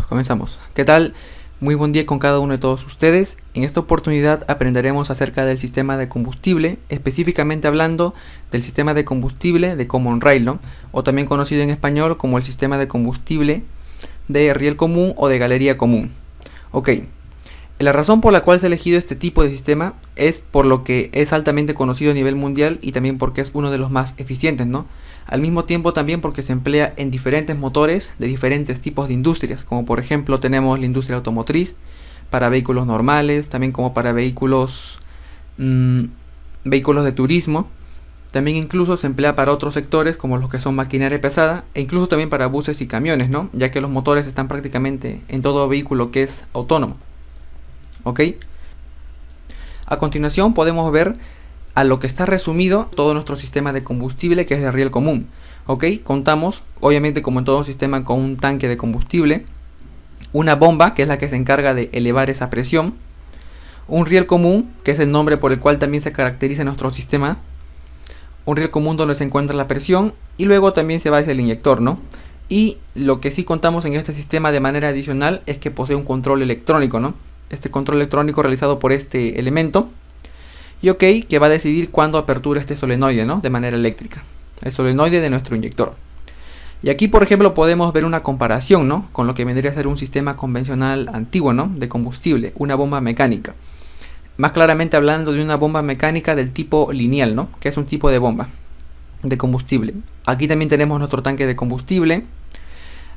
Comenzamos. ¿Qué tal? Muy buen día con cada uno de todos ustedes. En esta oportunidad aprenderemos acerca del sistema de combustible, específicamente hablando del sistema de combustible de Common Rail, ¿no? O también conocido en español como el sistema de combustible de riel común o de galería común. Ok, la razón por la cual se ha elegido este tipo de sistema es por lo que es altamente conocido a nivel mundial y también porque es uno de los más eficientes, ¿no? Al mismo tiempo también porque se emplea en diferentes motores de diferentes tipos de industrias, como por ejemplo tenemos la industria automotriz, para vehículos normales, también como para vehículos de turismo. También incluso se emplea para otros sectores como los que son maquinaria pesada e incluso también para buses y camiones, ¿no? Ya que los motores están prácticamente en todo vehículo que es autónomo. ¿Ok? A continuación podemos ver a lo que está resumido todo nuestro sistema de combustible, que es de riel común. ¿Ok? Contamos, obviamente como en todo sistema, con un tanque de combustible, una bomba, que es la que se encarga de elevar esa presión, un riel común, que es el nombre por el cual también se caracteriza nuestro sistema, un riel común donde se encuentra la presión, y luego también se va hacia el inyector, ¿no? Y lo que sí contamos en este sistema de manera adicional es que posee un control electrónico, ¿no? Este control electrónico realizado por este elemento, y ok, que va a decidir cuándo apertura este solenoide, ¿no? De manera eléctrica, el solenoide de nuestro inyector. Y aquí, por ejemplo, podemos ver una comparación, ¿no? Con lo que vendría a ser un sistema convencional antiguo, ¿no? De combustible, una bomba mecánica. Más claramente hablando de una bomba mecánica del tipo lineal, ¿no? Que es un tipo de bomba de combustible. Aquí también tenemos nuestro tanque de combustible.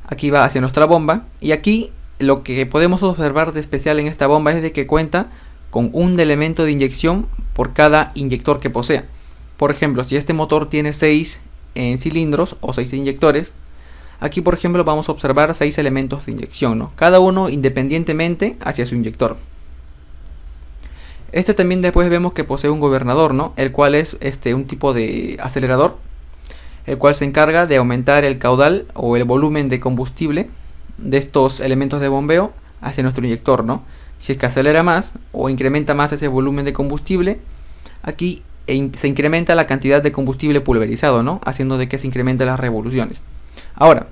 Aquí va hacia nuestra bomba. Y aquí lo que podemos observar de especial en esta bomba es de que cuenta con un elemento de inyección por cada inyector que posea. Por ejemplo, si este motor tiene 6 cilindros o 6 inyectores, aquí por ejemplo vamos a observar 6 elementos de inyección, ¿no? Cada uno independientemente hacia su inyector. Este también después vemos que posee un gobernador, ¿no? El cual es un tipo de acelerador, el cual se encarga de aumentar el caudal o el volumen de combustible de estos elementos de bombeo hacia nuestro inyector, ¿no? Si es que acelera más o incrementa más ese volumen de combustible, aquí se incrementa la cantidad de combustible pulverizado, ¿no? Haciendo de que se incrementen las revoluciones. Ahora,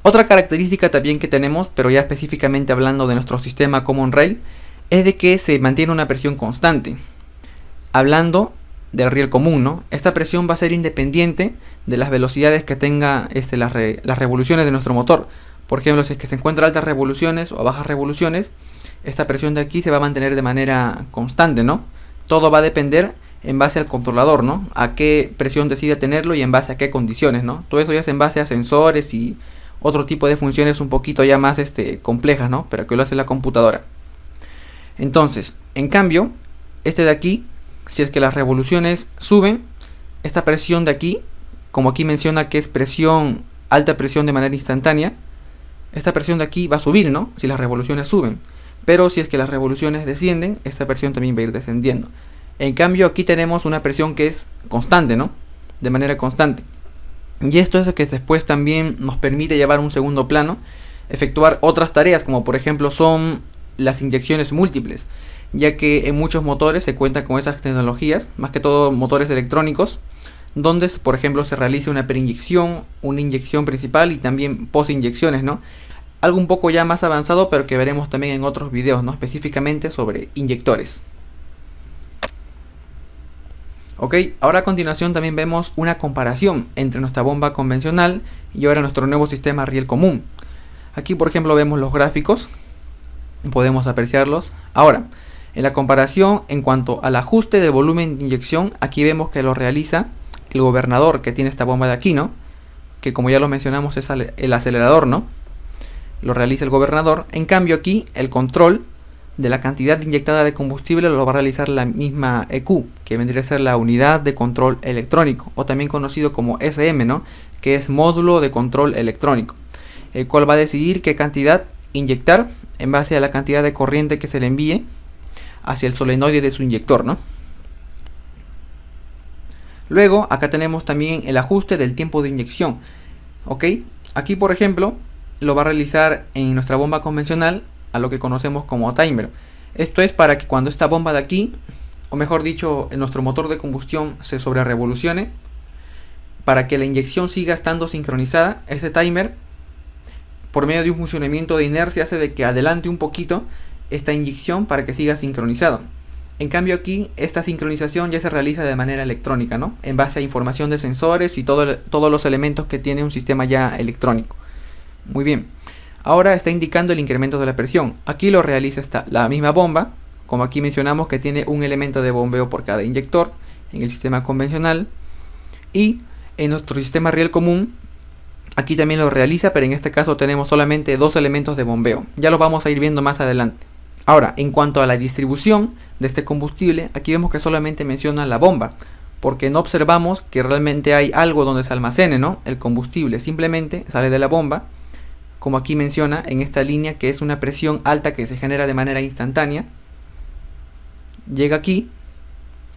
otra característica también que tenemos, pero ya específicamente hablando de nuestro sistema Common Rail, es de que se mantiene una presión constante. Hablando del riel común, ¿no? Esta presión va a ser independiente de las velocidades que tenga las revoluciones de nuestro motor. Por ejemplo, si es que se encuentra altas revoluciones o bajas revoluciones, esta presión de aquí se va a mantener de manera constante, ¿no? Todo va a depender en base al controlador, ¿no? A qué presión decide tenerlo y en base a qué condiciones, ¿no? Todo eso ya es en base a sensores y otro tipo de funciones un poquito ya más complejas, ¿no? Pero que lo hace la computadora. Entonces, en cambio, este de aquí, si es que las revoluciones suben, esta presión de aquí, como aquí menciona que es presión, alta presión de manera instantánea, esta presión de aquí va a subir, ¿no? Si las revoluciones suben. Pero si es que las revoluciones descienden, esta presión también va a ir descendiendo. En cambio, aquí tenemos una presión que es constante, ¿no? De manera constante. Y esto es lo que después también nos permite llevar a un segundo plano, efectuar otras tareas, como por ejemplo son las inyecciones múltiples, ya que en muchos motores se cuenta con esas tecnologías, más que todo motores electrónicos, donde por ejemplo se realiza una preinyección, una inyección principal y también postinyecciones, ¿no? Algo un poco ya más avanzado, pero que veremos también en otros videos, ¿no? Específicamente sobre inyectores. Ok, ahora a continuación también vemos una comparación entre nuestra bomba convencional y ahora nuestro nuevo sistema riel común. Aquí por ejemplo vemos los gráficos, podemos apreciarlos. Ahora, en la comparación en cuanto al ajuste de volumen de inyección, aquí vemos que lo realiza el gobernador que tiene esta bomba de aquí, ¿no? Que como ya lo mencionamos es el acelerador, ¿no? Lo realiza el gobernador. En cambio aquí el control de la cantidad inyectada de combustible lo va a realizar la misma EQ, que vendría a ser la unidad de control electrónico, o también conocido como SM, ¿no? Que es módulo de control electrónico, el cual va a decidir qué cantidad inyectar en base a la cantidad de corriente que se le envíe hacia el solenoide de su inyector, ¿no? Luego acá tenemos también el ajuste del tiempo de inyección. Ok, aquí por ejemplo lo va a realizar en nuestra bomba convencional a lo que conocemos como timer. Esto es para que cuando esta bomba de aquí, o mejor dicho, en nuestro motor de combustión se sobrerevolucione, para que la inyección siga estando sincronizada, ese timer por medio de un funcionamiento de inercia, hace de que adelante un poquito esta inyección para que siga sincronizado. En cambio aquí, esta sincronización ya se realiza de manera electrónica, ¿no? En base a información de sensores y todos los elementos que tiene un sistema ya electrónico. Muy bien. Ahora está indicando el incremento de la presión. Aquí lo realiza la misma bomba, como aquí mencionamos que tiene un elemento de bombeo por cada inyector en el sistema convencional. Y en nuestro sistema riel común, aquí también lo realiza, pero en este caso tenemos solamente dos elementos de bombeo. Ya lo vamos a ir viendo más adelante. Ahora, en cuanto a la distribución de este combustible, aquí vemos que solamente menciona la bomba, porque no observamos que realmente hay algo donde se almacene, ¿no?, el combustible. Simplemente sale de la bomba, como aquí menciona en esta línea, que es una presión alta que se genera de manera instantánea. Llega aquí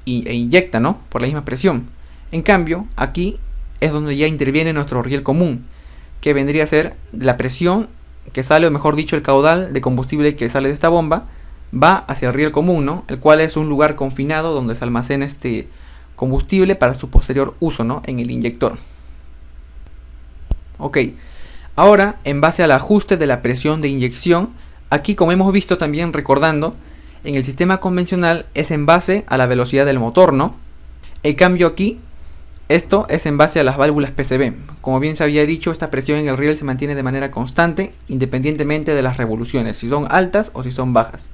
e inyecta, ¿no?, por la misma presión. En cambio, aquí es donde ya interviene nuestro riel común, que vendría a ser la presión que sale, o mejor dicho, el caudal de combustible que sale de esta bomba, va hacia el riel común, ¿no?, el cual es un lugar confinado donde se almacena este combustible para su posterior uso, ¿no?, en el inyector. Ok, ahora en base al ajuste de la presión de inyección, aquí, como hemos visto también recordando, en el sistema convencional es en base a la velocidad del motor, ¿no? El cambio aquí, esto es en base a las válvulas PCB. Como bien se había dicho, esta presión en el riel se mantiene de manera constante, independientemente de las revoluciones, si son altas o si son bajas.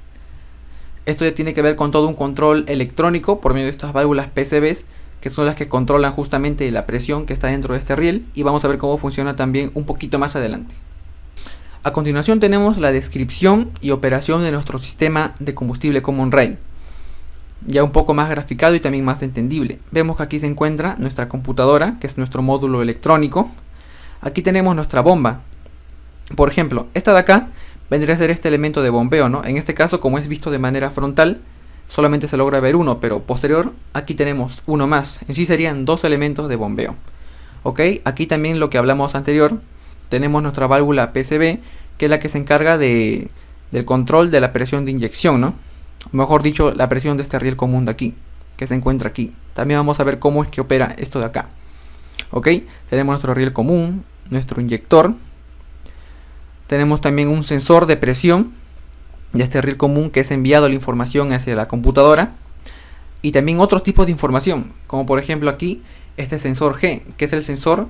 Esto ya tiene que ver con todo un control electrónico por medio de estas válvulas PCBs, que son las que controlan justamente la presión que está dentro de este riel, y vamos a ver cómo funciona también un poquito más adelante. A continuación tenemos la descripción y operación de nuestro sistema de combustible Common Rail, ya un poco más graficado y también más entendible. Vemos que aquí se encuentra nuestra computadora, que es nuestro módulo electrónico. Aquí tenemos nuestra bomba. Por ejemplo, esta de acá vendría a ser este elemento de bombeo, ¿no? En este caso, como es visto de manera frontal, solamente se logra ver uno, pero posterior aquí tenemos uno más. En sí serían dos elementos de bombeo. Ok, aquí también lo que hablamos anterior, tenemos nuestra válvula PCB, que es la que se encarga del control de la presión de inyección, ¿no? Mejor dicho, la presión de este riel común de aquí, que se encuentra aquí. También vamos a ver cómo es que opera esto de acá. Ok, tenemos nuestro riel común, nuestro inyector. Tenemos también un sensor de presión de este riel común que es enviado la información hacia la computadora. Y también otros tipos de información, como por ejemplo aquí, este sensor G, que es el sensor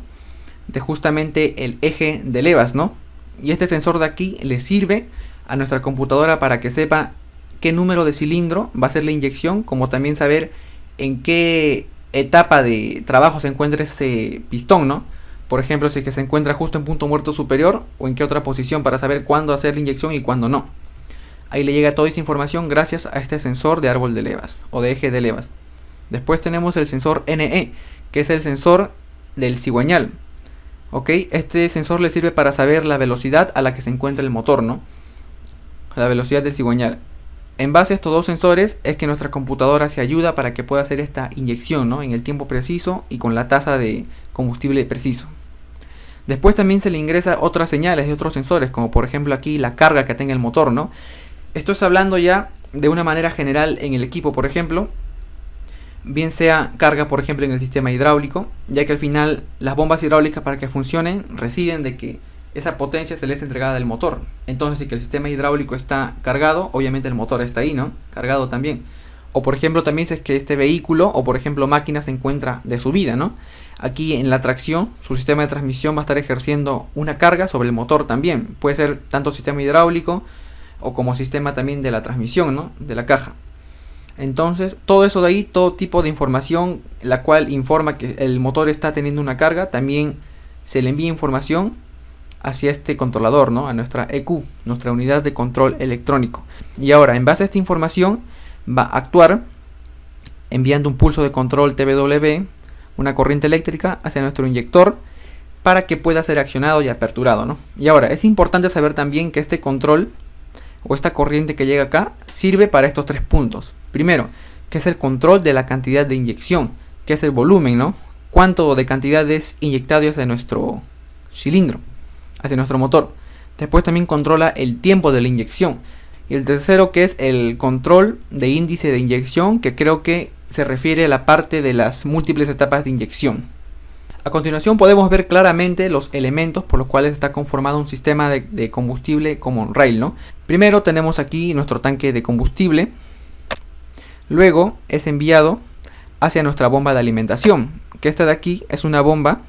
de justamente el eje de levas, ¿no? Y este sensor de aquí le sirve a nuestra computadora para que sepa qué número de cilindro va a ser la inyección, como también saber en qué etapa de trabajo se encuentra ese pistón, ¿no? Por ejemplo, si es que se encuentra justo en punto muerto superior o en qué otra posición, para saber cuándo hacer la inyección y cuándo no. Ahí le llega toda esa información gracias a este sensor de árbol de levas o de eje de levas. Después tenemos el sensor NE, que es el sensor del cigüeñal. Ok, este sensor le sirve para saber la velocidad a la que se encuentra el motor, ¿no? La velocidad del cigüeñal. En base a estos dos sensores es que nuestra computadora se ayuda para que pueda hacer esta inyección, ¿no?, en el tiempo preciso y con la tasa de combustible preciso. Después también se le ingresa otras señales de otros sensores, como por ejemplo aquí la carga que tenga el motor, ¿no? Esto es hablando ya de una manera general en el equipo, por ejemplo, bien sea carga, por ejemplo, en el sistema hidráulico, ya que al final las bombas hidráulicas, para que funcionen, residen de que esa potencia se le es entregada del motor. Entonces, si que el sistema hidráulico está cargado, obviamente el motor está ahí, ¿no?, cargado también. O por ejemplo también si es que este vehículo o por ejemplo máquina se encuentra de subida, ¿no? Aquí en la tracción, su sistema de transmisión va a estar ejerciendo una carga sobre el motor también. Puede ser tanto sistema hidráulico o como sistema también de la transmisión, ¿no?, de la caja. Entonces, todo eso de ahí, todo tipo de información la cual informa que el motor está teniendo una carga, también se le envía información hacia este controlador, ¿no?, a nuestra EQ, nuestra unidad de control electrónico. Y ahora, en base a esta información, va a actuar enviando un pulso de control TWB, una corriente eléctrica, hacia nuestro inyector para que pueda ser accionado y aperturado, ¿no? Y ahora, es importante saber también que este control o esta corriente que llega acá sirve para estos tres puntos. Primero, que es el control de la cantidad de inyección, que es el volumen, ¿no? Cuánto de cantidad es inyectado hacia nuestro cilindro, hacia nuestro motor. Después también controla el tiempo de la inyección. Y el tercero, que es el control de índice de inyección, que creo que se refiere a la parte de las múltiples etapas de inyección. A continuación podemos ver claramente los elementos por los cuales está conformado un sistema de combustible common rail, ¿no? Primero tenemos aquí nuestro tanque de combustible, luego es enviado hacia nuestra bomba de alimentación, que esta de aquí es una bomba,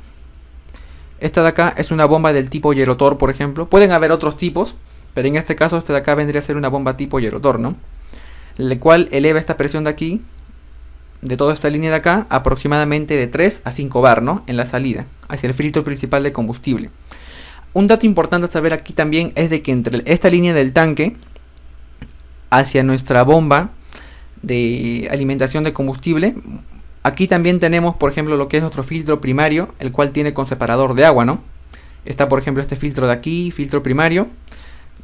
esta de acá es una bomba del tipo Gerotor, por ejemplo. Pueden haber otros tipos, pero en este caso esta de acá vendría a ser una bomba tipo Gerotor, ¿no? La cual eleva esta presión de aquí, de toda esta línea de acá, aproximadamente de 3 a 5 bar, ¿no? En la salida, hacia el filtro principal de combustible. Un dato importante a saber aquí también es de que entre esta línea del tanque hacia nuestra bomba de alimentación de combustible, aquí también tenemos, por ejemplo, lo que es nuestro filtro primario, el cual tiene con separador de agua, ¿no? Está, por ejemplo, este filtro de aquí, filtro primario.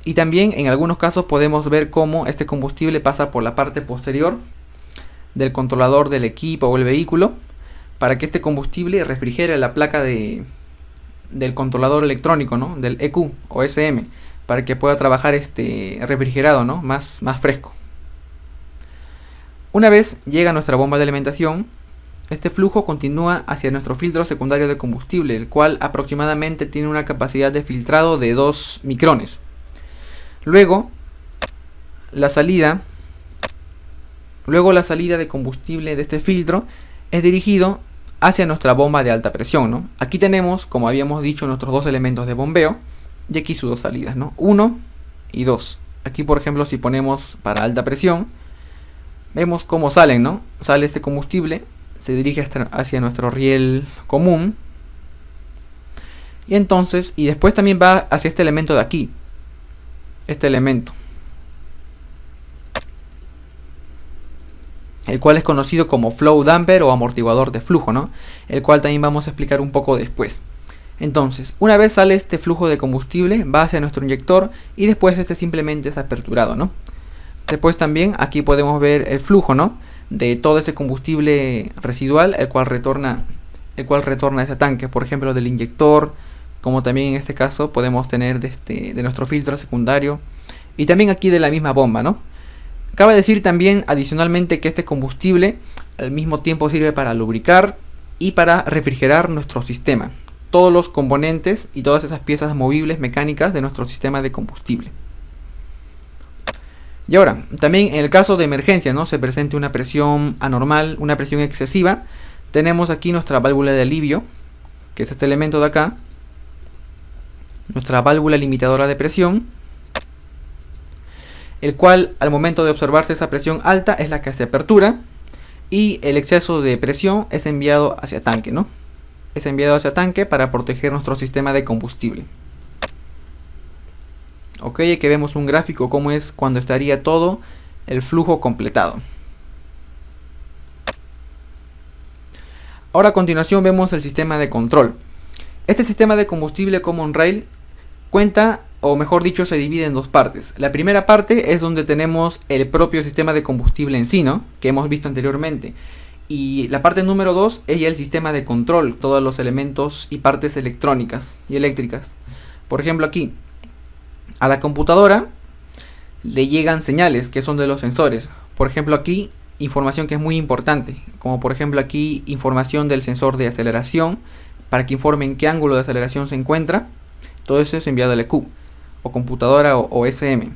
Y también en algunos casos podemos ver cómo este combustible pasa por la parte posterior del controlador del equipo o el vehículo, para que este combustible refrigere la placa del controlador electrónico, ¿no? Del EQ o SM, para que pueda trabajar refrigerado, ¿no? Más fresco. Una vez llega a nuestra bomba de alimentación, este flujo continúa hacia nuestro filtro secundario de combustible, el cual aproximadamente tiene una capacidad de filtrado de 2 micrones. Luego la salida de combustible de este filtro es dirigido hacia nuestra bomba de alta presión, ¿no? Aquí tenemos, como habíamos dicho, nuestros dos elementos de bombeo y aquí sus dos salidas, ¿no? 1 y 2. Aquí, por ejemplo, si ponemos para alta presión, vemos cómo salen, ¿no? Sale este combustible, se dirige hacia nuestro riel común. Y entonces, y después también va hacia este elemento de aquí. Este elemento. El cual es conocido como flow damper o amortiguador de flujo, ¿no? El cual también vamos a explicar un poco después. Entonces, una vez sale este flujo de combustible, va hacia nuestro inyector y después este simplemente es aperturado, ¿no? Después también aquí podemos ver el flujo, ¿no? De todo ese combustible residual, el cual retorna a ese tanque, por ejemplo, del inyector, como también en este caso podemos tener de nuestro filtro secundario y también aquí de la misma bomba, ¿no? Cabe decir también adicionalmente que este combustible al mismo tiempo sirve para lubricar y para refrigerar nuestro sistema, todos los componentes y todas esas piezas movibles mecánicas de nuestro sistema de combustible. Y ahora, también en el caso de emergencia, ¿no? Se presente una presión anormal, una presión excesiva, tenemos aquí nuestra válvula de alivio, que es este elemento de acá, nuestra válvula limitadora de presión, el cual al momento de observarse esa presión alta es la que hace apertura y el exceso de presión es enviado hacia tanque, ¿no? Es enviado hacia tanque para proteger nuestro sistema de combustible. Ok, aquí vemos un gráfico cómo es cuando estaría todo el flujo completado. Ahora a continuación vemos el sistema de control. Este sistema de combustible common rail cuenta, o mejor dicho, se divide en dos partes. La primera parte es donde tenemos el propio sistema de combustible en sí, ¿no? Que hemos visto anteriormente. Y la parte número 2 es ya el sistema de control, todos los elementos y partes electrónicas y eléctricas. Por ejemplo aquí, a la computadora le llegan señales que son de los sensores. Por ejemplo aquí, información que es muy importante, como por ejemplo aquí información del sensor de aceleración, para que informe en qué ángulo de aceleración se encuentra. Todo eso es enviado al EQ, o computadora o SM.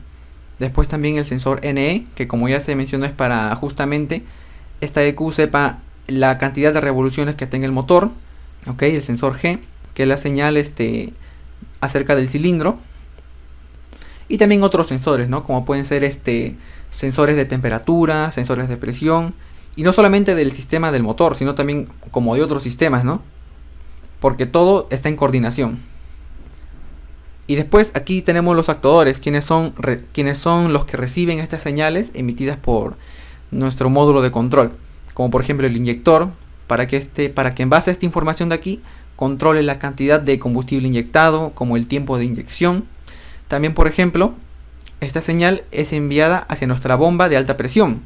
Después también el sensor NE, que como ya se mencionó es para justamente esta EQ sepa la cantidad de revoluciones que tenga el motor. Ok, el sensor G, que es la señal acerca del cilindro. Y también otros sensores, ¿no? Como pueden ser sensores de temperatura, sensores de presión. Y no solamente del sistema del motor, sino también como de otros sistemas, ¿no? Porque todo está en coordinación. Y después aquí tenemos los actuadores, quienes son los que reciben estas señales emitidas por nuestro módulo de control. Como por ejemplo el inyector, para que en base a esta información de aquí controle la cantidad de combustible inyectado, como el tiempo de inyección. También, por ejemplo, esta señal es enviada hacia nuestra bomba de alta presión.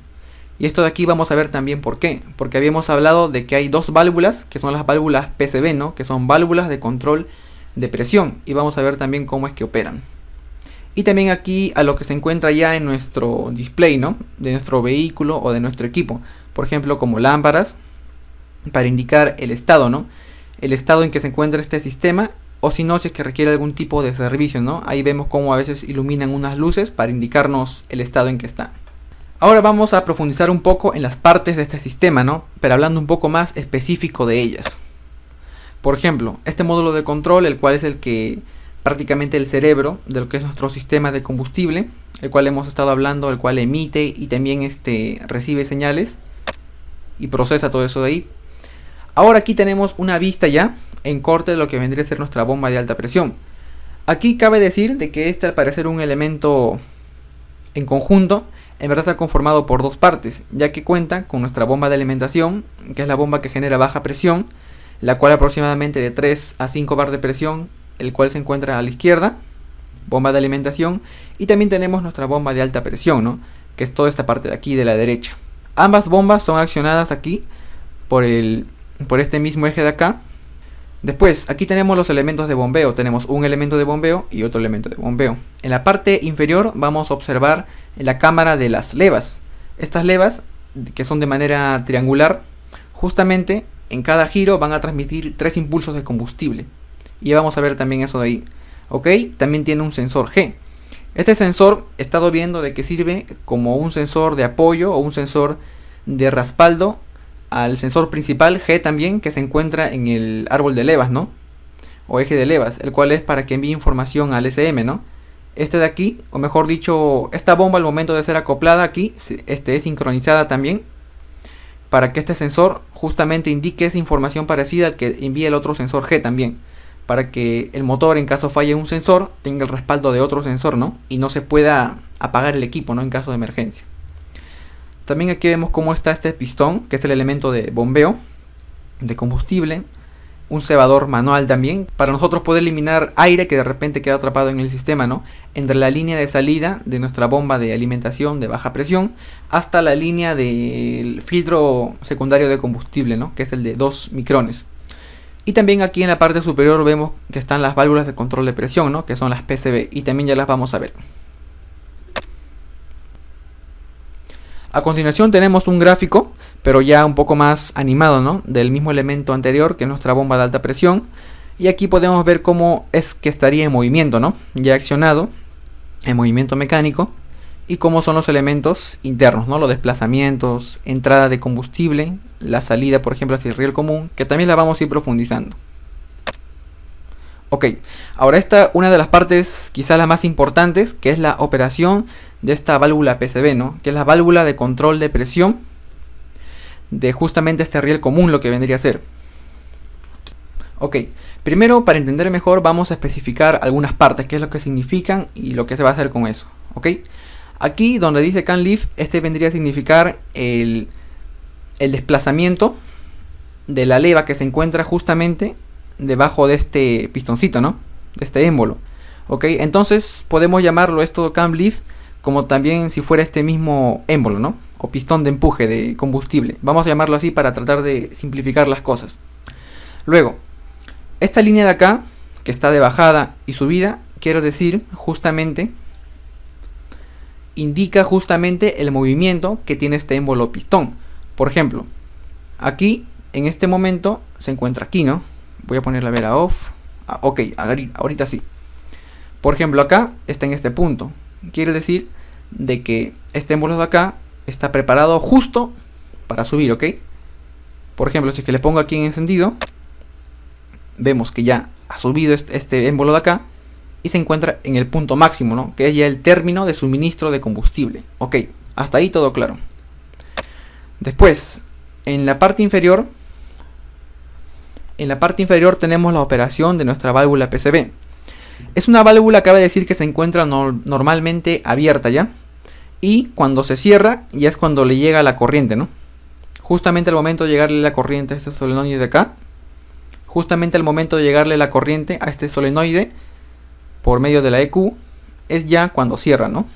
Y esto de aquí vamos a ver también por qué. Porque habíamos hablado de que hay dos válvulas, que son las válvulas PCV, ¿no? Que son válvulas de control de presión. Y vamos a ver también cómo es que operan. Y también aquí a lo que se encuentra ya en nuestro display, ¿no? De nuestro vehículo o de nuestro equipo. Por ejemplo, como lámparas, para indicar el estado, ¿no? el estado en que se encuentra este sistema, o si no, si es que requiere algún tipo de servicio, ¿no? Ahí vemos cómo a veces iluminan unas luces para indicarnos el estado en que está. Ahora vamos a profundizar un poco en las partes de este sistema, ¿no? Pero hablando un poco más específico de ellas. Por ejemplo, este módulo de control, el cual es el que prácticamente el cerebro de lo que es nuestro sistema de combustible, el cual hemos estado hablando, el cual emite y también recibe señales y procesa todo eso de ahí. Ahora aquí tenemos una vista ya en corte de lo que vendría a ser nuestra bomba de alta presión. Aquí cabe decir de que al parecer un elemento en conjunto, en verdad está conformado por dos partes, ya que cuenta con nuestra bomba de alimentación, que es la bomba que genera baja presión, la cual aproximadamente de 3 a 5 bar de presión, el cual se encuentra a la izquierda, bomba de alimentación, y también tenemos nuestra bomba de alta presión, ¿no? Que es toda esta parte de aquí de la derecha. Ambas bombas son accionadas aquí por este mismo eje de acá. Después, aquí tenemos los elementos de bombeo. Tenemos un elemento de bombeo y otro elemento de bombeo. En la parte inferior vamos a observar la cámara de las levas. Estas levas, que son de manera triangular, justamente en cada giro van a transmitir 3 impulsos de combustible. Y ya vamos a ver también eso de ahí. ¿Ok? También tiene un sensor G. Este sensor he estado viendo de que sirve como un sensor de apoyo o un sensor de respaldo al sensor principal G también, que se encuentra en el árbol de levas, ¿no? O eje de levas, el cual es para que envíe información al SM, ¿no? Este de aquí, o mejor dicho, esta bomba al momento de ser acoplada aquí, es sincronizada también, para que este sensor justamente indique esa información parecida al que envía el otro sensor G también, para que el motor, en caso falle un sensor, tenga el respaldo de otro sensor, ¿no? Y no se pueda apagar el equipo, ¿no? En caso de emergencia. También aquí vemos cómo está este pistón, que es el elemento de bombeo de combustible. Un cebador manual también, para nosotros poder eliminar aire que de repente queda atrapado en el sistema, ¿no? Entre la línea de salida de nuestra bomba de alimentación de baja presión hasta la línea del filtro secundario de combustible, ¿no? Que es el de 2 micrones. Y también aquí en la parte superior vemos que están las válvulas de control de presión, ¿no? Que son las PCV, y también ya las vamos a ver. A continuación tenemos un gráfico, pero ya un poco más animado, ¿no? Del mismo elemento anterior, que es nuestra bomba de alta presión. Y aquí podemos ver cómo es que estaría en movimiento, ¿no? Ya accionado, en movimiento mecánico. Y cómo son los elementos internos, ¿no? Los desplazamientos, entrada de combustible, la salida, por ejemplo, hacia el riel común, que también la vamos a ir profundizando. Ok, ahora una de las partes quizás las más importantes, que es la operación de esta válvula PCV, ¿no? Que es la válvula de control de presión de justamente este riel común, lo que vendría a ser. Ok, primero para entender mejor vamos a especificar algunas partes, qué es lo que significan y lo que se va a hacer con eso. Ok, aquí donde dice can lift, vendría a significar el desplazamiento de la leva que se encuentra justamente debajo de este pistoncito, ¿no? De este émbolo. Ok, entonces podemos llamarlo esto cam lift como también si fuera este mismo émbolo, ¿no? O pistón de empuje de combustible. Vamos a llamarlo así para tratar de simplificar las cosas. Luego, esta línea de acá, que está de bajada y subida, quiero decir justamente, indica justamente el movimiento que tiene este émbolo pistón. Por ejemplo, aquí, en este momento, se encuentra aquí, ¿no? Voy a ponerle a ver a off. Ok, ahorita sí. Por ejemplo, acá está en este punto. Quiere decir de que este émbolo de acá está preparado justo para subir, ¿ok? Por ejemplo, si es que le pongo aquí en encendido, vemos que ya ha subido este émbolo de acá y se encuentra en el punto máximo, ¿no? Que es ya el término de suministro de combustible. Ok, hasta ahí todo claro. Después, en la parte inferior tenemos la operación de nuestra válvula PCV. Es una válvula, cabe decir, que se encuentra normalmente abierta ya. Y cuando se cierra, ya es cuando le llega la corriente, ¿no? Justamente al momento de llegarle la corriente a este solenoide de acá. Justamente al momento de llegarle la corriente a este solenoide por medio de la EQ, es ya cuando cierra, ¿no?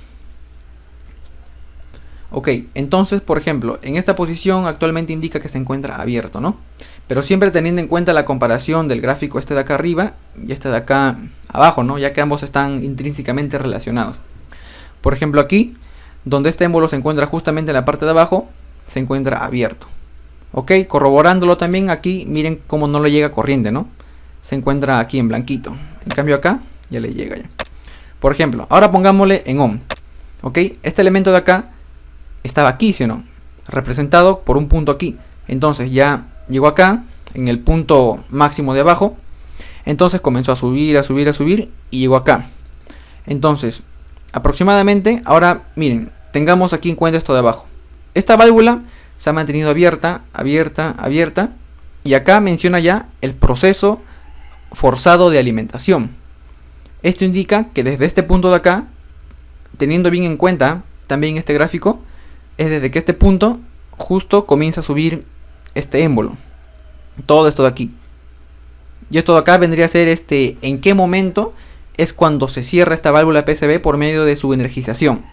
Ok, entonces, por ejemplo, en esta posición actualmente indica que se encuentra abierto, ¿no? Pero siempre teniendo en cuenta la comparación del gráfico este de acá arriba y este de acá abajo, ¿no? Ya que ambos están intrínsecamente relacionados. Por ejemplo, aquí, donde este émbolo se encuentra justamente en la parte de abajo, se encuentra abierto. Ok, corroborándolo también aquí, miren cómo no le llega corriente, ¿no? Se encuentra aquí en blanquito. En cambio acá ya le llega ya. Por ejemplo, ahora pongámosle en on. Ok, este elemento de acá estaba aquí, ¿sí o no? Representado por un punto aquí. Entonces ya llegó acá, en el punto máximo de abajo. Entonces comenzó a subir, a subir, a subir y llegó acá. Entonces, aproximadamente, ahora miren, tengamos aquí en cuenta esto de abajo. Esta válvula se ha mantenido abierta, abierta, abierta. Y acá menciona ya el proceso forzado de alimentación. Esto indica que desde este punto de acá, teniendo bien en cuenta también este gráfico, es desde que este punto justo comienza a subir este émbolo. Todo esto de aquí. Y esto de acá vendría a ser en qué momento es cuando se cierra esta válvula PCB por medio de su energización.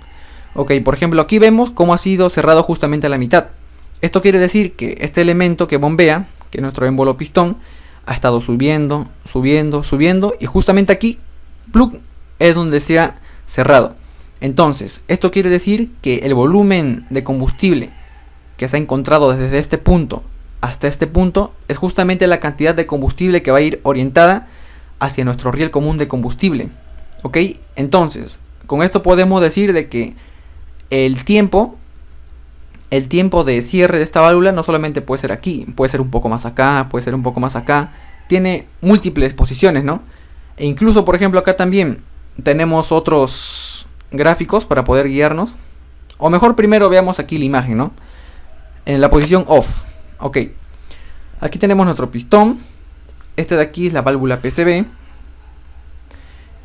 Ok, por ejemplo aquí vemos cómo ha sido cerrado justamente a la mitad. Esto quiere decir que este elemento que bombea, que es nuestro émbolo pistón, ha estado subiendo, subiendo, subiendo y justamente aquí, plug, es donde se ha cerrado. Entonces, esto quiere decir que el volumen de combustible que se ha encontrado desde este punto hasta este punto es justamente la cantidad de combustible que va a ir orientada hacia nuestro riel común de combustible. Ok, entonces, con esto podemos decir de que el tiempo de cierre de esta válvula no solamente puede ser aquí, puede ser un poco más acá, puede ser un poco más acá. Tiene múltiples posiciones, ¿no? E incluso, por ejemplo, acá también tenemos otros gráficos para poder guiarnos. O mejor, primero veamos aquí la imagen, ¿no? En la posición off. Ok. Aquí tenemos nuestro pistón. Este de aquí es la válvula PCB.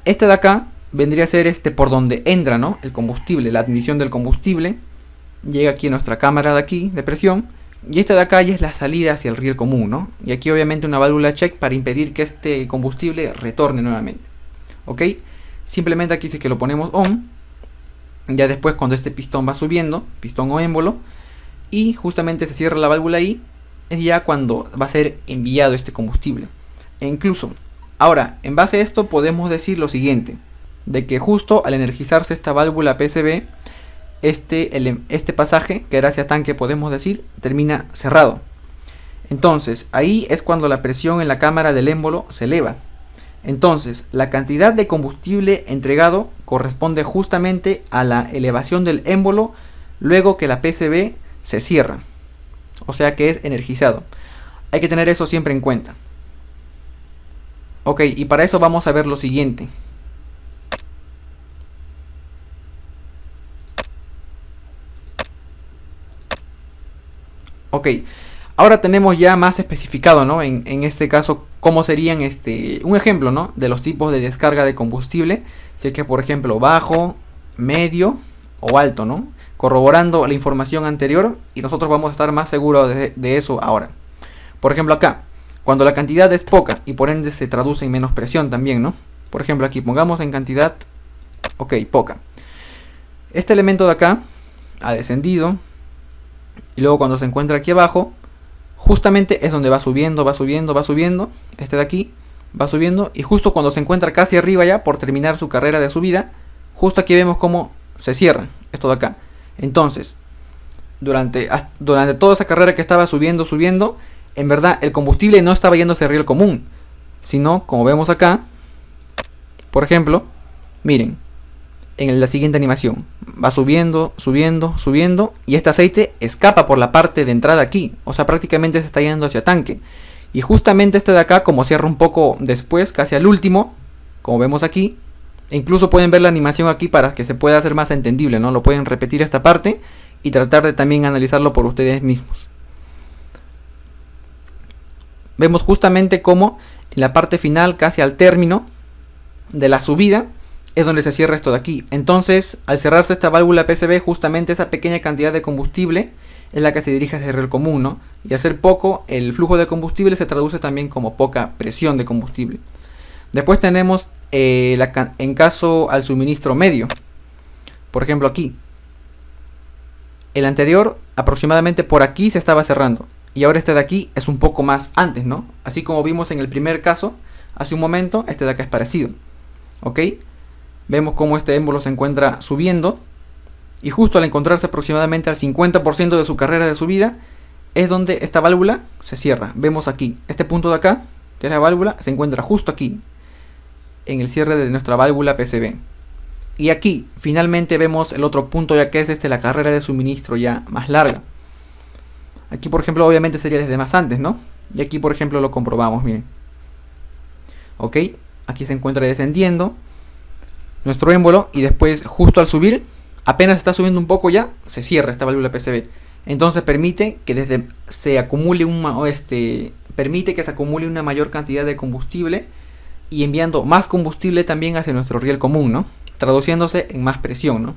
Este de acá vendría a ser por donde entra, ¿no? El combustible, la admisión del combustible. Llega aquí a nuestra cámara de aquí, de presión. Y esta de acá ya es la salida hacia el riel común, ¿no? Y aquí obviamente una válvula check para impedir que este combustible retorne nuevamente. ¿Ok? Simplemente aquí sí que lo ponemos on. Ya después cuando este pistón va subiendo, pistón o émbolo, y justamente se cierra la válvula ahí, es ya cuando va a ser enviado este combustible. E incluso, ahora, en base a esto podemos decir lo siguiente. De que justo al energizarse esta válvula PCB, este pasaje, que era hacia tanque, podemos decir, termina cerrado. Entonces, ahí es cuando la presión en la cámara del émbolo se eleva. Entonces, la cantidad de combustible entregado corresponde justamente a la elevación del émbolo luego que la PCB se cierra. O sea que es energizado. Hay que tener eso siempre en cuenta. Ok, y para eso vamos a ver lo siguiente. Ok, ahora tenemos ya más especificado, ¿no? En este caso, cómo serían un ejemplo, ¿no? De los tipos de descarga de combustible. Si es que, por ejemplo, bajo, medio o alto, ¿no? Corroborando la información anterior y nosotros vamos a estar más seguros de eso ahora. Por ejemplo, acá, cuando la cantidad es poca y por ende se traduce en menos presión también, ¿no? Por ejemplo, aquí pongamos en cantidad, ok, poca. Este elemento de acá ha descendido. Y luego cuando se encuentra aquí abajo, justamente es donde va subiendo, va subiendo, va subiendo. Este de aquí va subiendo. Y justo cuando se encuentra casi arriba ya, por terminar su carrera de subida, justo aquí vemos cómo se cierra esto de acá. Entonces, durante toda esa carrera que estaba subiendo, subiendo, en verdad el combustible no estaba yendo hacia el riel común. Sino, como vemos acá, por ejemplo, miren. En la siguiente animación va subiendo, subiendo, subiendo y este aceite escapa por la parte de entrada aquí, o sea prácticamente se está yendo hacia tanque. Y justamente este de acá, como cierra un poco después, casi al último, como vemos aquí, e incluso pueden ver la animación aquí para que se pueda hacer más entendible, ¿no? Lo pueden repetir esta parte y tratar de también analizarlo por ustedes mismos. Vemos justamente como en la parte final, casi al término de la subida, es donde se cierra esto de aquí. Entonces, al cerrarse esta válvula PCB, justamente esa pequeña cantidad de combustible es la que se dirige hacia el riel común, ¿no? Y al ser poco, el flujo de combustible se traduce también como poca presión de combustible. Después tenemos en caso al suministro medio. Por ejemplo aquí. El anterior aproximadamente por aquí se estaba cerrando. Y ahora este de aquí es un poco más antes, ¿no? Así como vimos en el primer caso, hace un momento, este de acá es parecido. ¿Ok? Vemos cómo este émbolo se encuentra subiendo. Y justo al encontrarse aproximadamente al 50% de su carrera de subida, es donde esta válvula se cierra. Vemos aquí, este punto de acá, que es la válvula, se encuentra justo aquí, en el cierre de nuestra válvula PCB. Y aquí, finalmente vemos el otro punto, ya que es la carrera de suministro ya más larga. Aquí, por ejemplo, obviamente sería desde más antes, ¿no? Y aquí, por ejemplo, lo comprobamos, miren. Ok, aquí se encuentra descendiendo nuestro émbolo y después, justo al subir, apenas está subiendo un poco ya, se cierra esta válvula PCB. Entonces permite que se acumule una mayor cantidad de combustible y enviando más combustible también hacia nuestro riel común, ¿no? Traduciéndose en más presión, ¿no?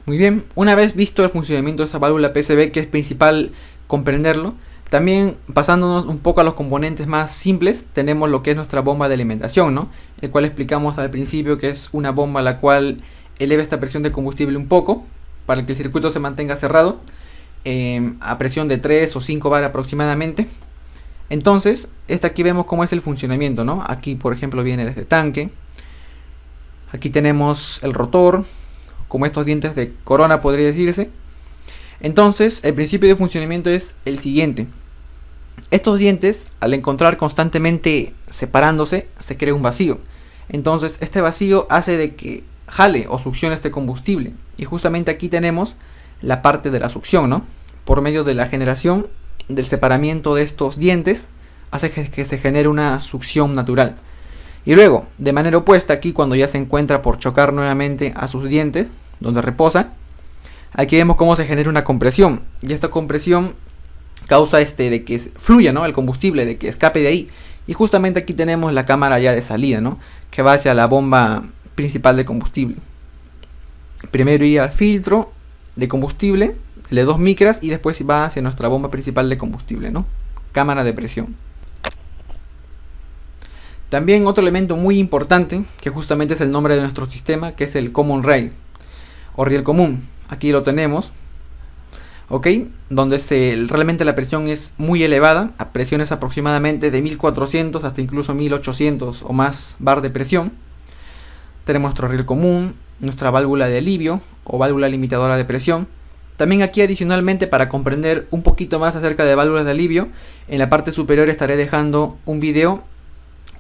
Muy bien, una vez visto el funcionamiento de esa válvula PCB, que es principal comprenderlo, también pasándonos un poco a los componentes más simples, tenemos lo que es nuestra bomba de alimentación, ¿no? El cual explicamos al principio que es una bomba la cual eleva esta presión de combustible un poco para que el circuito se mantenga cerrado a presión de 3 o 5 bar aproximadamente. Entonces, aquí vemos cómo es el funcionamiento, ¿no? Aquí, por ejemplo, viene desde tanque. Aquí tenemos el rotor, como estos dientes de corona podría decirse. Entonces, el principio de funcionamiento es el siguiente. Estos dientes, al encontrar constantemente separándose, se crea un vacío. Entonces, este vacío hace de que jale o succione este combustible. Y justamente aquí tenemos la parte de la succión, ¿no? Por medio de la generación del separamiento de estos dientes, hace que se genere una succión natural. Y luego, de manera opuesta, aquí cuando ya se encuentra por chocar nuevamente a sus dientes, donde reposa, aquí vemos cómo se genera una compresión. Y esta compresión causa de que fluya, ¿no? El combustible, de que escape de ahí. Y justamente aquí tenemos la cámara ya de salida, ¿no? Que va hacia la bomba principal de combustible. Primero iría al filtro de combustible de 2 micras y después va hacia nuestra bomba principal de combustible, ¿no? Cámara de presión. También otro elemento muy importante, que justamente es el nombre de nuestro sistema, que es el Common Rail o riel común. Aquí lo tenemos, ¿ok? Donde realmente la presión es muy elevada, a presiones aproximadamente de 1400 hasta incluso 1800 o más bar de presión. Tenemos nuestro riel común, nuestra válvula de alivio o válvula limitadora de presión. También aquí adicionalmente, para comprender un poquito más acerca de válvulas de alivio, en la parte superior estaré dejando un video,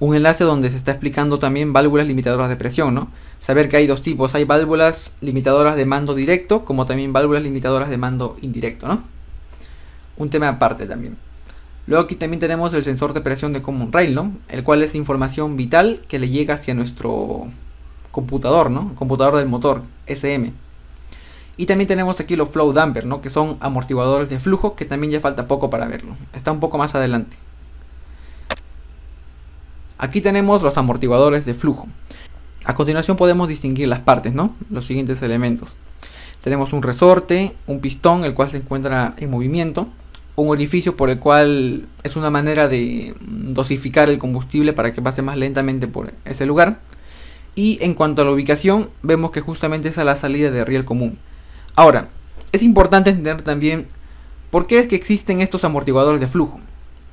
un enlace donde se está explicando también válvulas limitadoras de presión, ¿no? Saber que hay dos tipos, hay válvulas limitadoras de mando directo, como también válvulas limitadoras de mando indirecto, ¿no? Un tema aparte también. Luego aquí también tenemos el sensor de presión de Common Rail, ¿no? El cual es información vital que le llega hacia nuestro computador, ¿no? Computador del motor, SM. Y también tenemos aquí los flow damper, ¿no? Que son amortiguadores de flujo, que también ya falta poco para verlo. Está un poco más adelante. Aquí tenemos los amortiguadores de flujo. A continuación podemos distinguir las partes, ¿no? Los siguientes elementos. Tenemos un resorte, un pistón, el cual se encuentra en movimiento, un orificio por el cual es una manera de dosificar el combustible para que pase más lentamente por ese lugar. Y en cuanto a la ubicación, vemos que justamente es a la salida de riel común. Ahora, es importante entender también por qué es que existen estos amortiguadores de flujo.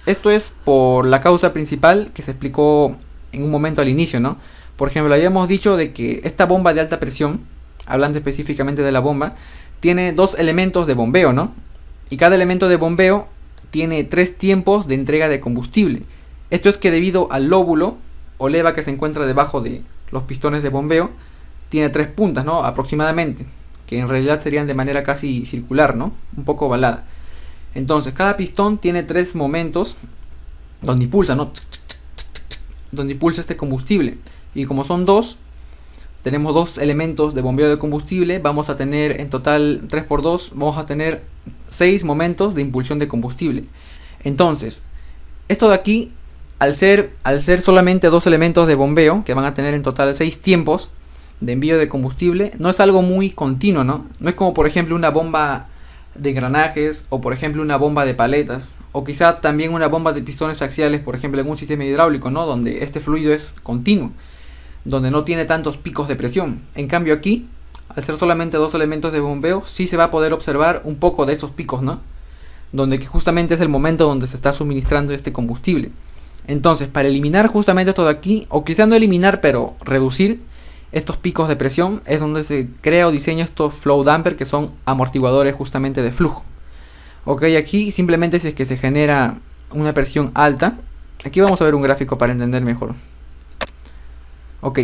Esto es por la causa principal que se explicó en un momento al inicio, ¿no? Por ejemplo, habíamos dicho de que esta bomba de alta presión, hablando específicamente de la bomba, tiene 2 elementos de bombeo, ¿no? Y cada elemento de bombeo tiene 3 tiempos de entrega de combustible. Esto es que debido al lóbulo o leva que se encuentra debajo de los pistones de bombeo, tiene 3 puntas, ¿no? Aproximadamente, que en realidad serían de manera casi circular, ¿no? Un poco ovalada. Entonces, cada pistón tiene 3 momentos donde impulsa, ¿no? Donde impulsa este combustible. Y como son 2, tenemos 2 elementos de bombeo de combustible, vamos a tener en total 3 por 2, vamos a tener 6 momentos de impulsión de combustible. Entonces, esto de aquí, al ser solamente 2 elementos de bombeo, que van a tener en total 6 tiempos de envío de combustible, no es algo muy continuo, ¿no? No es como por ejemplo una bomba de engranajes, o por ejemplo una bomba de paletas, o quizá también una bomba de pistones axiales, por ejemplo en un sistema hidráulico, ¿no? Donde este fluido es continuo, donde no tiene tantos picos de presión. En cambio aquí, al ser solamente 2 elementos de bombeo, sí se va a poder observar un poco de esos picos, ¿no? Donde justamente es el momento donde se está suministrando este combustible. Entonces, para eliminar justamente esto de aquí, o quizá no eliminar, pero reducir estos picos de presión es donde se crea o diseña estos flow damper, que son amortiguadores justamente de flujo. Ok, aquí simplemente si es que se genera una presión alta, aquí vamos a ver un gráfico para entender mejor. Ok,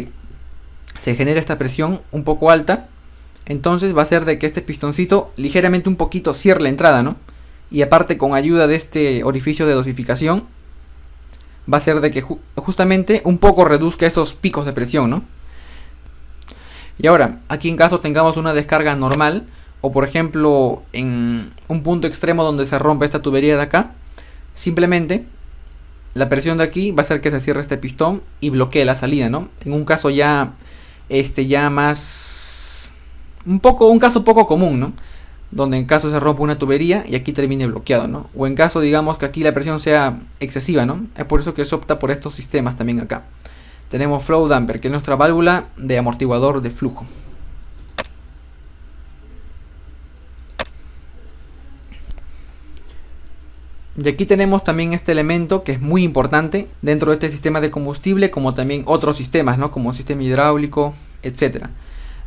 se genera esta presión un poco alta, entonces va a ser de que este pistoncito ligeramente un poquito cierre la entrada, ¿no? Y aparte, con ayuda de este orificio de dosificación, va a ser de que justamente un poco reduzca esos picos de presión, ¿no? Y ahora, aquí en caso tengamos una descarga normal, o por ejemplo en un punto extremo donde se rompe esta tubería de acá, simplemente la presión de aquí va a hacer que se cierre este pistón y bloquee la salida, ¿no? En un caso ya más un caso poco común, ¿no? Donde en caso se rompa una tubería y aquí termine bloqueado, ¿no? O en caso digamos que aquí la presión sea excesiva, ¿no? Es por eso que se opta por estos sistemas también acá. Tenemos flow damper, que es nuestra válvula de amortiguador de flujo. Y aquí tenemos también este elemento que es muy importante dentro de este sistema de combustible, como también otros sistemas, ¿no? Como sistema hidráulico, etcétera.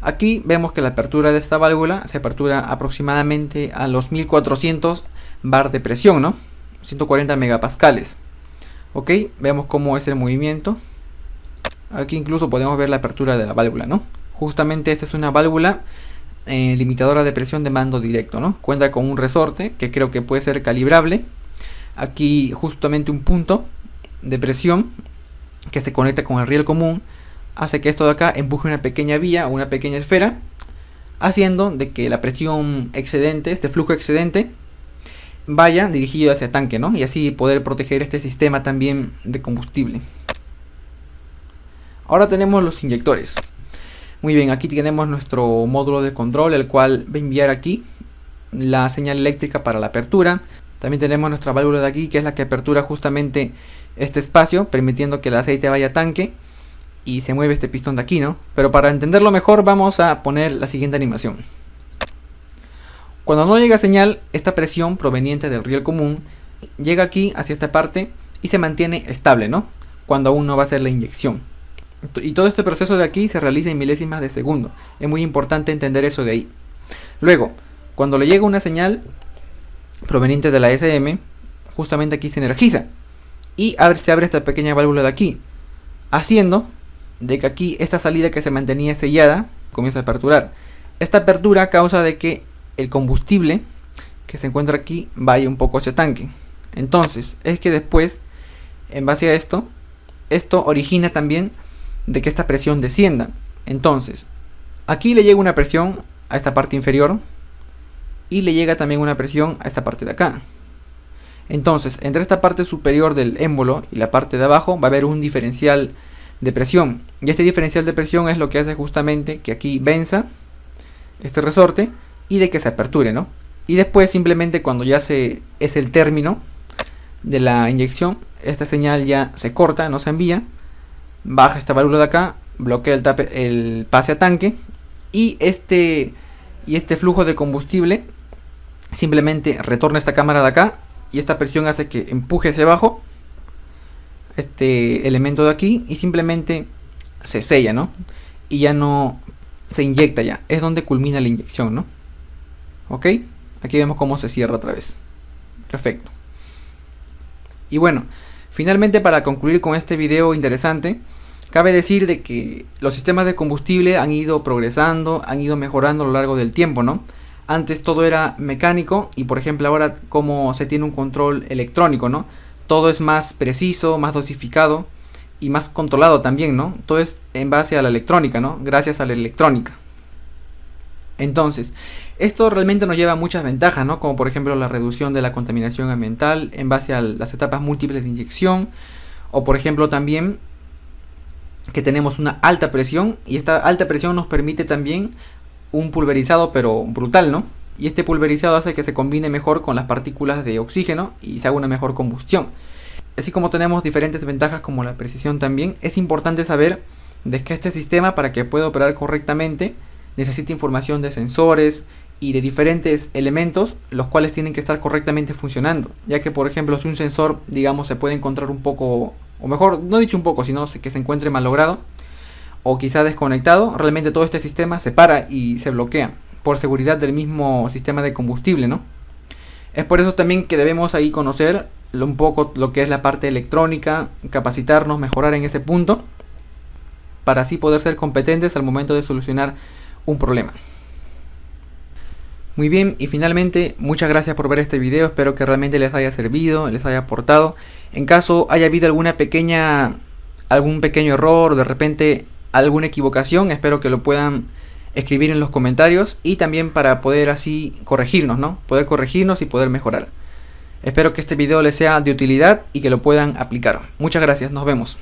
Aquí vemos que la apertura de esta válvula se apertura aproximadamente a los 1400 bar de presión, ¿no? 140 megapascales. Ok, vemos cómo es el movimiento. Aquí incluso podemos ver la apertura de la válvula, ¿no? Justamente esta es una válvula limitadora de presión de mando directo, ¿no? Cuenta con un resorte que creo que puede ser calibrable. Aquí justamente un punto de presión que se conecta con el riel común hace que esto de acá empuje una pequeña vía o una pequeña esfera, haciendo de que la presión excedente, este flujo excedente, vaya dirigido hacia el tanque, ¿no? Y así poder proteger este sistema también de combustible. Ahora tenemos los inyectores. Muy bien, aquí tenemos nuestro módulo de control, el cual va a enviar aquí la señal eléctrica para la apertura. También tenemos nuestra válvula de aquí, que es la que apertura justamente este espacio, permitiendo que el aceite vaya a tanque. Y se mueve este pistón de aquí, ¿no? Pero para entenderlo mejor vamos a poner la siguiente animación. Cuando no llega señal, esta presión proveniente del riel común llega aquí hacia esta parte y se mantiene estable, ¿no? Cuando aún no va a hacer la inyección. Y todo este proceso de aquí se realiza en milésimas de segundo. Es muy importante entender eso de ahí. Luego, cuando le llega una señal proveniente de la SM, justamente aquí se energiza y se abre esta pequeña válvula de aquí, haciendo de que aquí esta salida que se mantenía sellada comienza a aperturar. Esta apertura causa de que el combustible que se encuentra aquí vaya un poco hacia tanque. Entonces es que después, en base a esto origina también de que esta presión descienda. Entonces aquí le llega una presión a esta parte inferior y le llega también una presión a esta parte de acá. Entonces entre esta parte superior del émbolo y la parte de abajo va a haber un diferencial de presión, y este diferencial de presión es lo que hace justamente que aquí venza este resorte y de que se aperture, ¿no? Y después simplemente cuando ya es el término de la inyección, esta señal ya se corta, no se envía, baja esta válvula de acá, bloquea el pase a tanque y este flujo de combustible simplemente retorna a esta cámara de acá y esta presión hace que empuje hacia abajo este elemento de aquí y simplemente se sella, ¿no? Y ya no se inyecta, ya es donde culmina la inyección, ¿no? Ok, aquí vemos cómo se cierra otra vez. Perfecto. Y bueno, finalmente, para concluir con este video interesante, cabe decir de que los sistemas de combustible han ido progresando, han ido mejorando a lo largo del tiempo, ¿no? Antes todo era mecánico y por ejemplo ahora como se tiene un control electrónico, ¿no? Todo es más preciso, más dosificado y más controlado también, ¿no? Todo es en base a la electrónica, ¿no? Gracias a la electrónica. Entonces, esto realmente nos lleva a muchas ventajas, ¿no? Como por ejemplo la reducción de la contaminación ambiental en base a las etapas múltiples de inyección. O por ejemplo también que tenemos una alta presión y esta alta presión nos permite también un pulverizado pero brutal, ¿no? Y este pulverizado hace que se combine mejor con las partículas de oxígeno y se haga una mejor combustión. Así como tenemos diferentes ventajas como la precisión también, es importante saber de que este sistema, para que pueda operar correctamente, necesita información de sensores y de diferentes elementos, los cuales tienen que estar correctamente funcionando, ya que por ejemplo si un sensor, digamos, se puede encontrar un poco, o mejor, no dicho un poco, sino que se encuentre mal logrado, o quizá desconectado, realmente todo este sistema se para y se bloquea por seguridad del mismo sistema de combustible, ¿no? Es por eso también que debemos ahí conocer un poco lo que es la parte electrónica, capacitarnos, mejorar en ese punto, para así poder ser competentes al momento de solucionar un problema. Muy bien, y finalmente muchas gracias por ver este video, espero que realmente les haya servido, les haya aportado. En caso haya habido algún pequeño error, de repente alguna equivocación, espero que lo puedan escribir en los comentarios, y también para poder así corregirnos, ¿no? Poder corregirnos y poder mejorar. Espero que este video les sea de utilidad y que lo puedan aplicar. Muchas gracias, nos vemos.